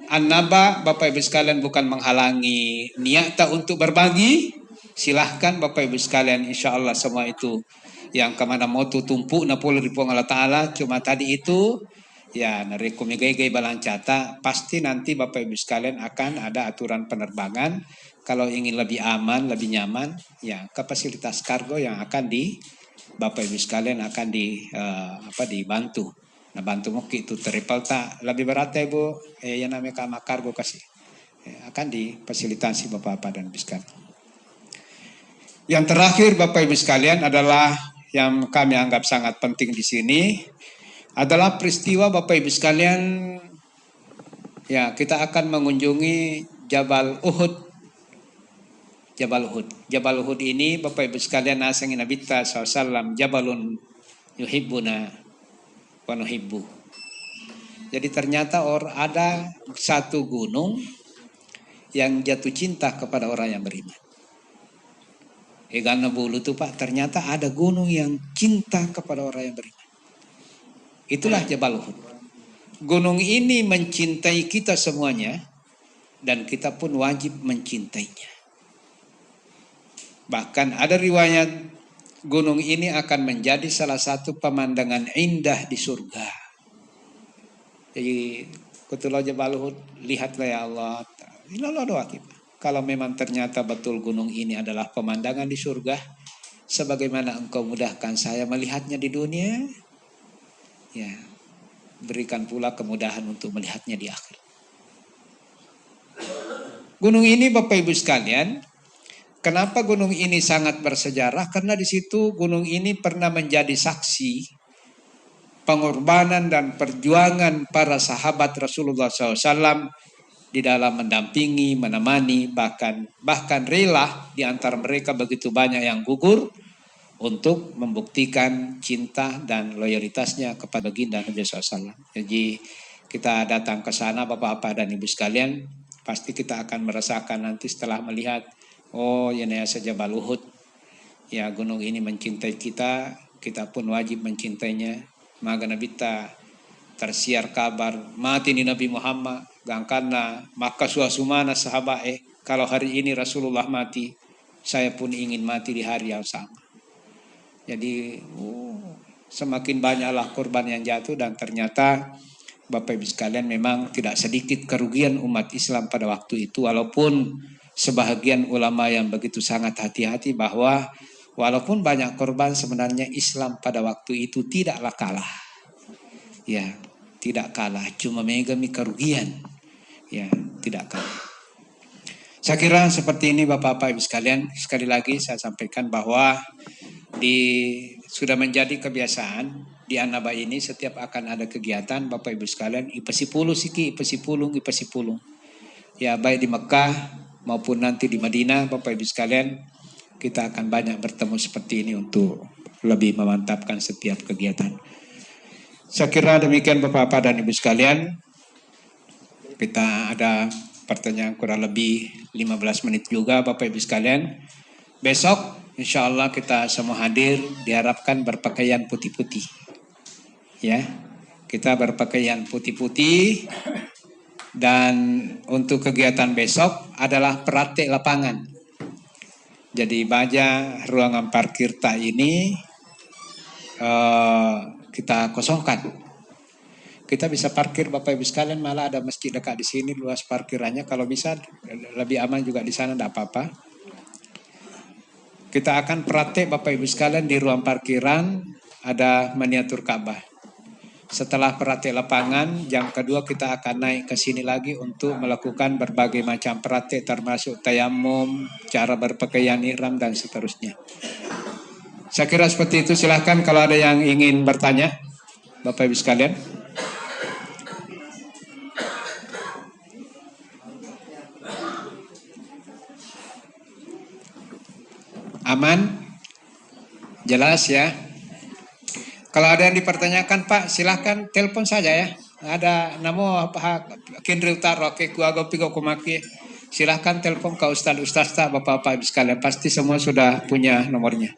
An-Naba Bapak Ibu sekalian bukan menghalangi niat tak untuk berbagi. Silahkan Bapak Ibu sekalian insya Allah semua itu yang kemana mau tumpuk na puluh ribu Allah Ta'ala. Cuma tadi itu ya narekomigay balancata pasti nanti Bapak Ibu sekalian akan ada aturan penerbangan. Kalau ingin lebih aman, lebih nyaman ya kapasitas kargo yang akan Bapak Ibu sekalian akan dibantu. Nah bantu mungkin itu triple tak lebih berat ya Bu yang namanya kama kargo kasih akan difasilitasi Bapak dan Ibu sekalian. Yang terakhir Bapak Ibu sekalian adalah yang kami anggap sangat penting di sini adalah peristiwa Bapak Ibu sekalian ya kita akan mengunjungi Jabal Uhud. Jabal Uhud ini Bapak Ibu sekalian nasangin Nabi SAW Jabalun yuhibbuna wanuhibbu. Jadi ternyata ada satu gunung yang jatuh cinta kepada orang yang beriman. Karena bulu tuh Pak, ternyata ada gunung yang cinta kepada orang yang beriman. Itulah Jabal Uhud. Gunung ini mencintai kita semuanya dan kita pun wajib mencintainya. Bahkan ada riwayat gunung ini akan menjadi salah satu pemandangan indah di surga. Jadi ketulah Jabal Uhud, lihatlah ya Allah. Inilah doa kita. Kalau memang ternyata betul gunung ini adalah pemandangan di surga, sebagaimana engkau mudahkan saya melihatnya di dunia, ya berikan pula kemudahan untuk melihatnya di akhir. Gunung ini Bapak Ibu sekalian, kenapa gunung ini sangat bersejarah? Karena di situ gunung ini pernah menjadi saksi pengorbanan dan perjuangan para sahabat Rasulullah SAW di dalam mendampingi, menemani, bahkan rela di antara mereka begitu banyak yang gugur untuk membuktikan cinta dan loyalitasnya kepada baginda Nabi SAW. Jadi kita datang ke sana Bapak-Bapak dan Ibu sekalian, pasti kita akan merasakan nanti setelah melihat, oh ya saja Jabal Uhud, ya gunung ini mencintai kita, kita pun wajib mencintainya. Maka Nabi tersiar kabar mati ni Nabi Muhammad, gangkana maka suasumana sahabat kalau hari ini Rasulullah mati, saya pun ingin mati di hari yang sama. Jadi semakin banyaklah korban yang jatuh, dan ternyata Bapak Ibu sekalian memang tidak sedikit kerugian umat Islam pada waktu itu, walaupun sebahagian ulama yang begitu sangat hati-hati bahwa walaupun banyak korban, sebenarnya Islam pada waktu itu tidaklah kalah. Ya, tidak kalah, cuma mengalami kerugian. Ya, tidak kalah. Saya kira seperti ini Bapak-Bapak Ibu sekalian. Sekali lagi saya sampaikan bahwa sudah menjadi kebiasaan di Annaba ini setiap akan ada kegiatan Bapak Ibu sekalian, ipasipulung siki, ipasipulung. Ya, baik di Mekah maupun nanti di Madinah Bapak Ibu sekalian, kita akan banyak bertemu seperti ini untuk lebih memantapkan setiap kegiatan. Saya kira demikian Bapak-Bapak dan Ibu sekalian. Kita ada pertanyaan kurang lebih 15 menit juga Bapak Ibu sekalian. Besok insya Allah kita semua hadir, diharapkan berpakaian putih-putih. Ya, kita berpakaian putih-putih. Dan untuk kegiatan besok adalah praktek lapangan. Jadi baja ruangan parkir tak ini kita kosongkan. Kita bisa parkir Bapak Ibu sekalian, malah ada masjid dekat di sini, luas parkirannya. Kalau bisa lebih aman juga di sana, tidak apa-apa. Kita akan praktek Bapak Ibu sekalian di ruang parkiran ada miniatur Ka'bah. Setelah praktek lapangan, jam kedua kita akan naik ke sini lagi untuk melakukan berbagai macam praktek termasuk tayamum, cara berpakaian ihram dan seterusnya. Saya kira seperti itu. Silahkan kalau ada yang ingin bertanya Bapak Ibu sekalian. Aman? Jelas ya? Kalau ada yang dipertanyakan Pak, silahkan telepon saja ya. Ada namo Kendri Utara ke kuago pigo kumaki. Silahkan telepon ke Ustaz Bapak-Bapak Ibu sekalian. Pasti semua sudah punya nomornya.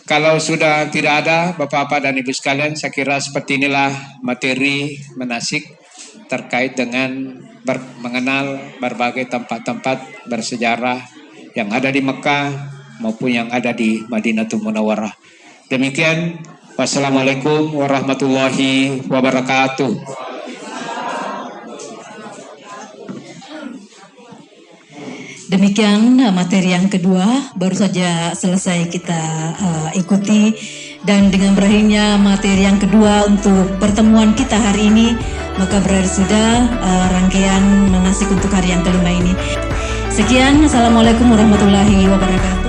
Kalau sudah tidak ada Bapak-Bapak dan Ibu sekalian, saya kira seperti inilah materi manasik terkait dengan mengenal berbagai tempat-tempat bersejarah yang ada di Mekah maupun yang ada di Madinatul Munawwarah. Demikian, wassalamualaikum warahmatullahi wabarakatuh. Demikian materi yang kedua baru saja selesai kita ikuti, dan dengan berakhirnya materi yang kedua untuk pertemuan kita hari ini, maka berakhir sudah rangkaian manasik untuk hari yang kelima ini. Sekian, assalamualaikum warahmatullahi wabarakatuh.